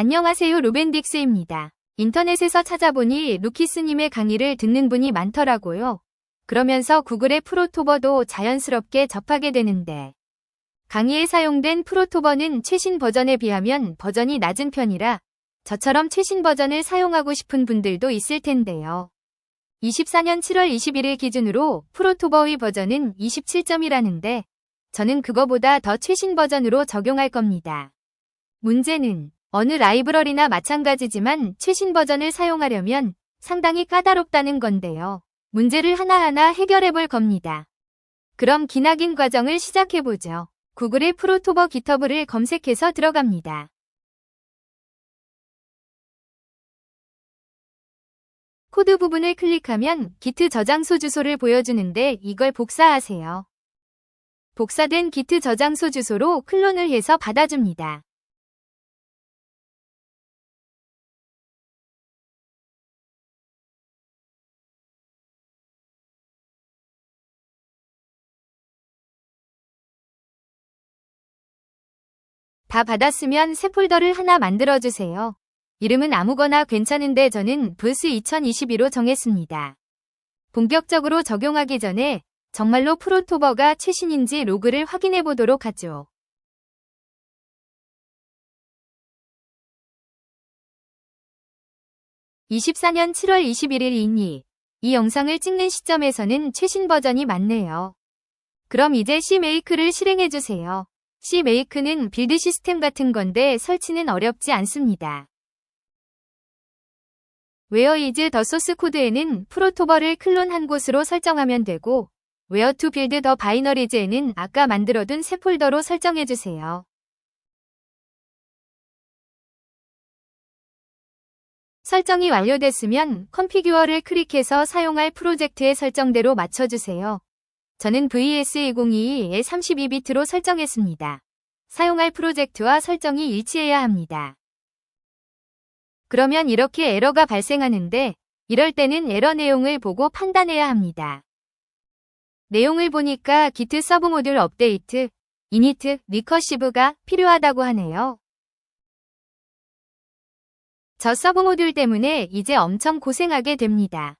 안녕하세요, 루벤딕스입니다. 인터넷에서 찾아보니 루키스님의 강의를 듣는 분이 많더라고요. 그러면서 구글의 프로토버도 자연스럽게 접하게 되는데 강의에 사용된 프로토버는 최신 버전에 비하면 버전이 낮은 편이라 저처럼 최신 버전을 사용하고 싶은 분들도 있을 텐데요. 24년 7월 21일 기준으로 프로토버의 버전은 27점이라는데 저는 그거보다 더 최신 버전으로 적용할 겁니다. 문제는 어느 라이브러리나 마찬가지지만 최신 버전을 사용하려면 상당히 까다롭다는 건데요. 문제를 하나하나 해결해 볼 겁니다. 그럼 기나긴 과정을 시작해보죠. 구글의 프로토버 깃허브를 검색해서 들어갑니다. 코드 부분을 클릭하면 기트 저장소 주소를 보여주는데 이걸 복사하세요. 복사된 기트 저장소 주소로 클론을 해서 받아줍니다. 다 받았으면 새 폴더를 하나 만들어주세요. 이름은 아무거나 괜찮은데 저는 불스 2022로 정했습니다. 본격적으로 적용하기 전에 정말로 프로토버가 최신인지 로그를 확인해 보도록 하죠. (24년 7월 21일이니) 이 영상을 찍는 시점에서는 최신 버전이 맞네요. 그럼 이제 CMake를 실행해주세요. CMake는 빌드 시스템 같은 건데 설치는 어렵지 않습니다. Where is the source code에는 프로토버를 클론 한 곳으로 설정하면 되고 Where to build the binaries에는 아까 만들어둔 새 폴더로 설정해주세요. 설정이 완료됐으면 Configure를 클릭해서 사용할 프로젝트의 설정대로 맞춰주세요. 저는 VS2022에 32비트로 설정했습니다. 사용할 프로젝트와 설정이 일치해야 합니다. 그러면 이렇게 에러가 발생하는데 이럴 때는 에러 내용을 보고 판단해야 합니다. 내용을 보니까 Git 서브 모듈 업데이트, init, 리커시브가 필요하다고 하네요. 저 서브 모듈 때문에 이제 엄청 고생하게 됩니다.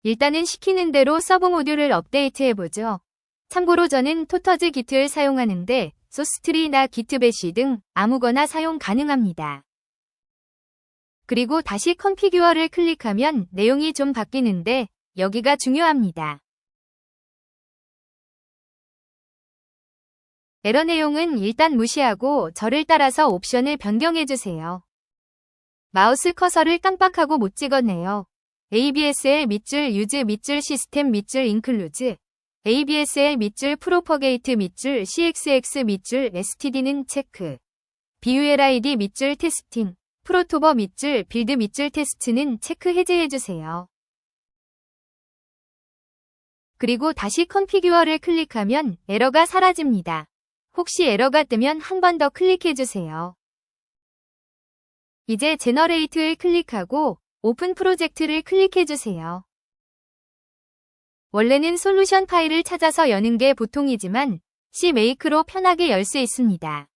일단은 시키는 대로 서브 모듈을 업데이트해보죠. 참고로 저는 토터즈 기트를 사용하는데 소스트리나 기트배시 등 아무거나 사용 가능합니다. 그리고 다시 컨피규어를 클릭하면 내용이 좀 바뀌는데 여기가 중요합니다. 에러 내용은 일단 무시하고 저를 따라서 옵션을 변경해주세요. 마우스 커서를 깜빡하고 못 찍었네요. ABSL 밑줄 유즈 밑줄 시스템 밑줄 인클루즈 ABSL 밑줄 프로퍼게이트 밑줄 CXX 밑줄 STD는 체크 BULID 밑줄 테스팅 프로토버 밑줄 빌드 밑줄 테스트는 체크 해제해주세요. 그리고 다시 컨피규어를 클릭하면 에러가 사라집니다. 혹시 에러가 뜨면 한 번 더 클릭해주세요. 이제 제너레이트를 클릭하고 오픈 프로젝트를 클릭해주세요. 원래는 솔루션 파일을 찾아서 여는 게 보통이지만 CMake로 편하게 열 수 있습니다.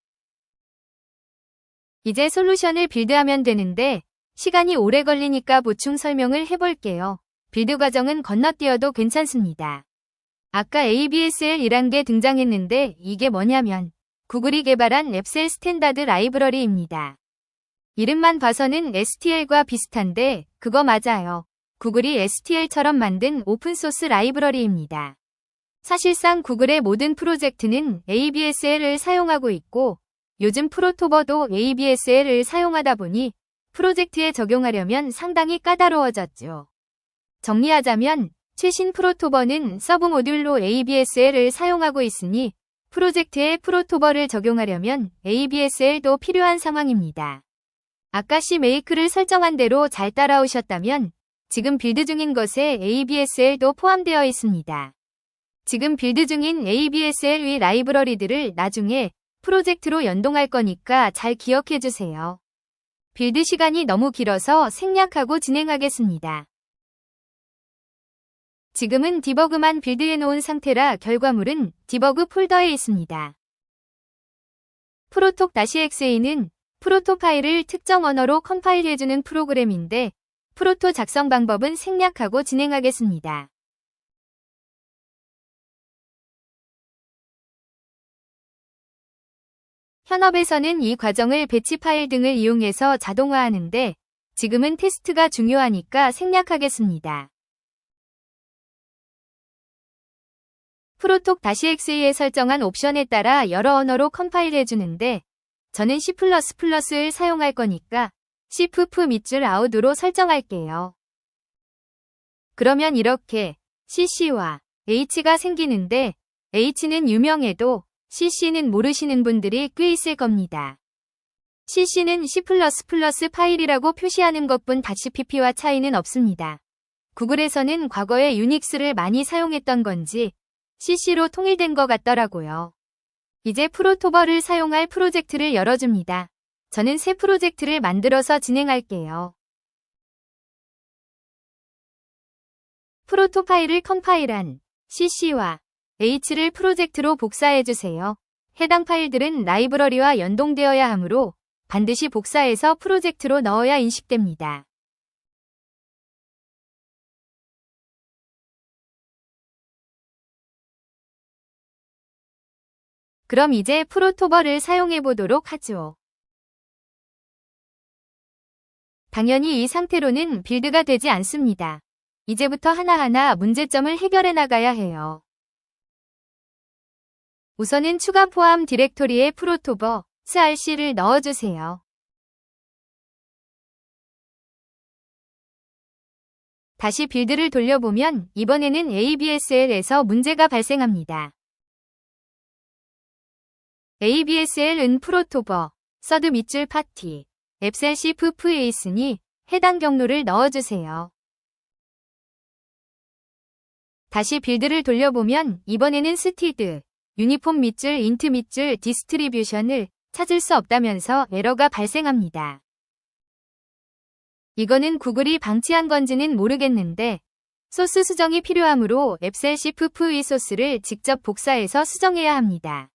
이제 솔루션을 빌드하면 되는데 시간이 오래 걸리니까 보충 설명을 해볼게요. 빌드 과정은 건너뛰어도 괜찮습니다. 아까 ABSL이란 게 등장했는데 이게 뭐냐면 구글이 개발한 앱셀 스탠다드 라이브러리입니다. 이름만 봐서는 STL과 비슷한데 그거 맞아요. 구글이 STL처럼 만든 오픈소스 라이브러리입니다. 사실상 구글의 모든 프로젝트는 ABSL을 사용하고 있고 요즘 프로토버도 ABSL을 사용하다 보니 프로젝트에 적용하려면 상당히 까다로워졌죠. 정리하자면 최신 프로토버는 서브 모듈로 ABSL을 사용하고 있으니 프로젝트에 프로토버를 적용하려면 ABSL도 필요한 상황입니다. 아까 CMake를 설정한 대로 잘 따라오셨다면 지금 빌드 중인 것에 ABSL도 포함되어 있습니다. 지금 빌드 중인 ABSL의 라이브러리들을 나중에 프로젝트로 연동할 거니까 잘 기억해 주세요. 빌드 시간이 너무 길어서 생략하고 진행하겠습니다. 지금은 디버그만 빌드해 놓은 상태라 결과물은 디버그 폴더에 있습니다. 프로톡-xa는 프로토 파일을 특정 언어로 컴파일해주는 프로그램인데 프로토 작성 방법은 생략하고 진행하겠습니다. 현업에서는 이 과정을 배치 파일 등을 이용해서 자동화하는데 지금은 테스트가 중요하니까 생략하겠습니다. 프로톡-xa에 설정한 옵션에 따라 여러 언어로 컴파일해주는데 저는 C++를 사용할 거니까 C-프 밑줄 아웃으로 설정할게요. 그러면 이렇게 CC와 H가 생기는데 H는 유명해도 CC는 모르시는 분들이 꽤 있을 겁니다. CC는 C++ 파일이라고 표시하는 것뿐 CPP와 차이는 없습니다. 구글에서는 과거에 유닉스를 많이 사용했던 건지 CC로 통일된 것 같더라고요. 이제 프로토버를 사용할 프로젝트를 열어줍니다. 저는 새 프로젝트를 만들어서 진행할게요. 프로토 파일을 컴파일한 CC와 H를 프로젝트로 복사해주세요. 해당 파일들은 라이브러리와 연동되어야 하므로 반드시 복사해서 프로젝트로 넣어야 인식됩니다. 그럼 이제 프로토버를 사용해 보도록 하죠. 당연히 이 상태로는 빌드가 되지 않습니다. 이제부터 하나하나 문제점을 해결해 나가야 해요. 우선은 추가 포함 디렉토리에 프로토버 src를 넣어주세요. 다시 빌드를 돌려보면 이번에는 ABSL에서 문제가 발생합니다. ABSL은 프로토버, 서드 밑줄 파티, 앱셀C-푸프에 있으니 해당 경로를 넣어주세요. 다시 빌드를 돌려보면 이번에는 스티드, 유니폼 밑줄 인트 밑줄 디스트리뷰션을 찾을 수 없다면서 에러가 발생합니다. 이거는 구글이 방치한 건지는 모르겠는데 소스 수정이 필요하므로 앱셀C-푸프의 소스를 직접 복사해서 수정해야 합니다.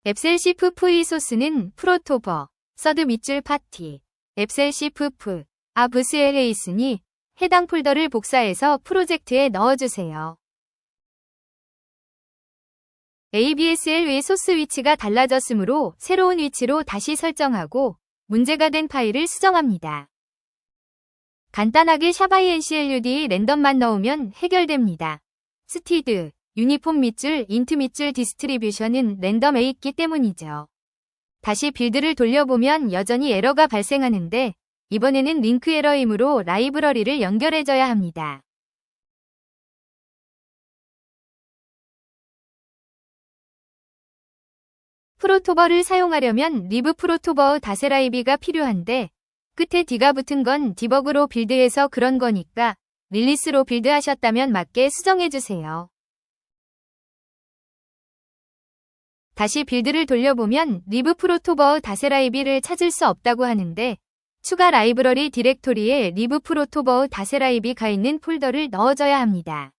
앱셀C-푸프의 소스는 프로토버, 서드 밑줄 파티, 앱셀C-푸프, 아브스엘에 있으니 해당 폴더를 복사해서 프로젝트에 넣어주세요. ABSL의 소스 위치가 달라졌으므로 새로운 위치로 다시 설정하고 문제가 된 파일을 수정합니다. 간단하게 샵-include 랜덤만 넣으면 해결됩니다. 스티드, 유니폼 밑줄 인트 밑줄 디스트리뷰션은 랜덤에 있기 때문이죠. 다시 빌드를 돌려보면 여전히 에러가 발생하는데 이번에는 링크 에러이므로 라이브러리를 연결해줘야 합니다. 프로토버를 사용하려면 리브 프로토버 다세라이비가 필요한데 끝에 D가 붙은 건 디버그로 빌드해서 그런 거니까 릴리스로 빌드하셨다면 맞게 수정해주세요. 다시 빌드를 돌려보면 리브 프로토버 다세라이비를 찾을 수 없다고 하는데 추가 라이브러리 디렉토리에 리브 프로토버 다세라이비가 있는 폴더를 넣어줘야 합니다.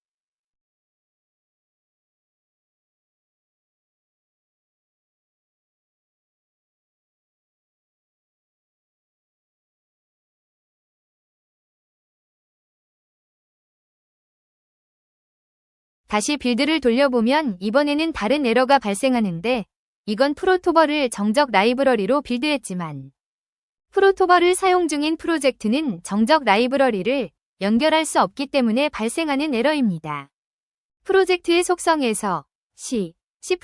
다시 빌드를 돌려보면 이번에는 다른 에러가 발생하는데 이건 프로토버를 정적 라이브러리로 빌드했지만 프로토버를 사용 중인 프로젝트는 정적 라이브러리를 연결할 수 없기 때문에 발생하는 에러입니다. 프로젝트의 속성에서 C, C++,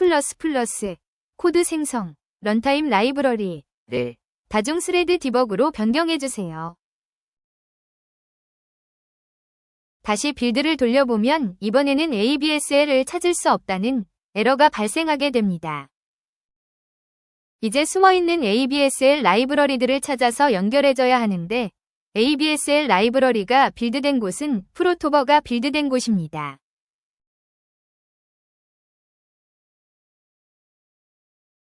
코드 생성, 런타임 라이브러리를 다중 스레드 디버그로 변경해주세요. 다시 빌드를 돌려보면 이번에는 ABSL을 찾을 수 없다는 에러가 발생하게 됩니다. 이제 숨어있는 ABSL 라이브러리들을 찾아서 연결해줘야 하는데 ABSL 라이브러리가 빌드된 곳은 프로토버가 빌드된 곳입니다.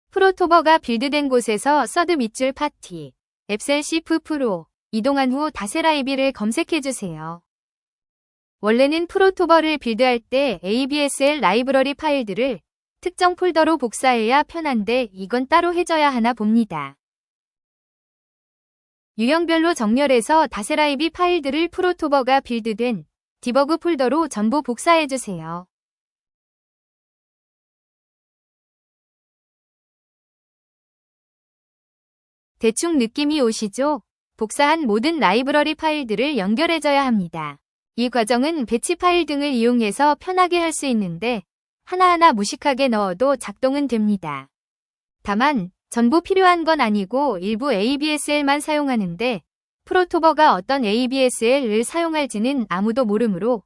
프로토버가 빌드된 곳에서 서드 밑줄 파티, 앱셀C-푸프로 이동한 후 다세라이비를 검색해주세요. 원래는 프로토버를 빌드할 때 ABSL 라이브러리 파일들을 특정 폴더로 복사해야 편한데 이건 따로 해줘야 하나 봅니다. 유형별로 정렬해서 다세라이비 파일들을 프로토버가 빌드된 디버그 폴더로 전부 복사해주세요. 대충 느낌이 오시죠? 복사한 모든 라이브러리 파일들을 연결해줘야 합니다. 이 과정은 배치 파일 등을 이용해서 편하게 할 수 있는데 하나하나 무식하게 넣어도 작동은 됩니다. 다만 전부 필요한 건 아니고 일부 ABSL만 사용하는데 프로토버가 어떤 ABSL을 사용할지는 아무도 모르므로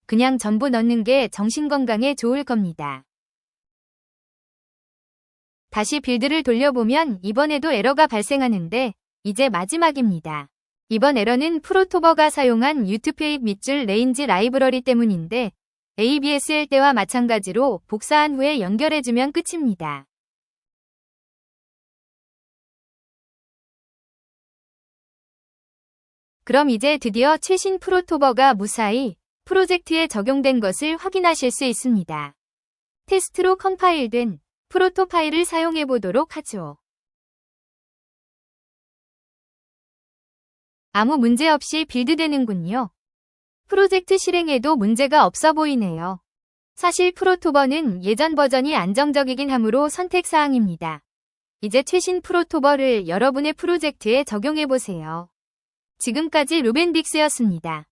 그냥 전부 넣는 게 정신건강에 좋을 겁니다. 다시 빌드를 돌려보면 이번에도 에러가 발생하는데 이제 마지막입니다. 이번 에러는 프로토버가 사용한 유트페입 밑줄 레인지 라이브러리 때문인데 ABSL 때와 마찬가지로 복사한 후에 연결해주면 끝입니다. 그럼 이제 드디어 최신 프로토버가 무사히 프로젝트에 적용된 것을 확인하실 수 있습니다. 테스트로 컴파일된 프로토 파일을 사용해 보도록 하죠. 아무 문제 없이 빌드되는군요. 프로젝트 실행에도 문제가 없어 보이네요. 사실 프로토버는 예전 버전이 안정적이긴 하므로 선택사항입니다. 이제 최신 프로토버를 여러분의 프로젝트에 적용해 보세요. 지금까지 루벤딕스였습니다.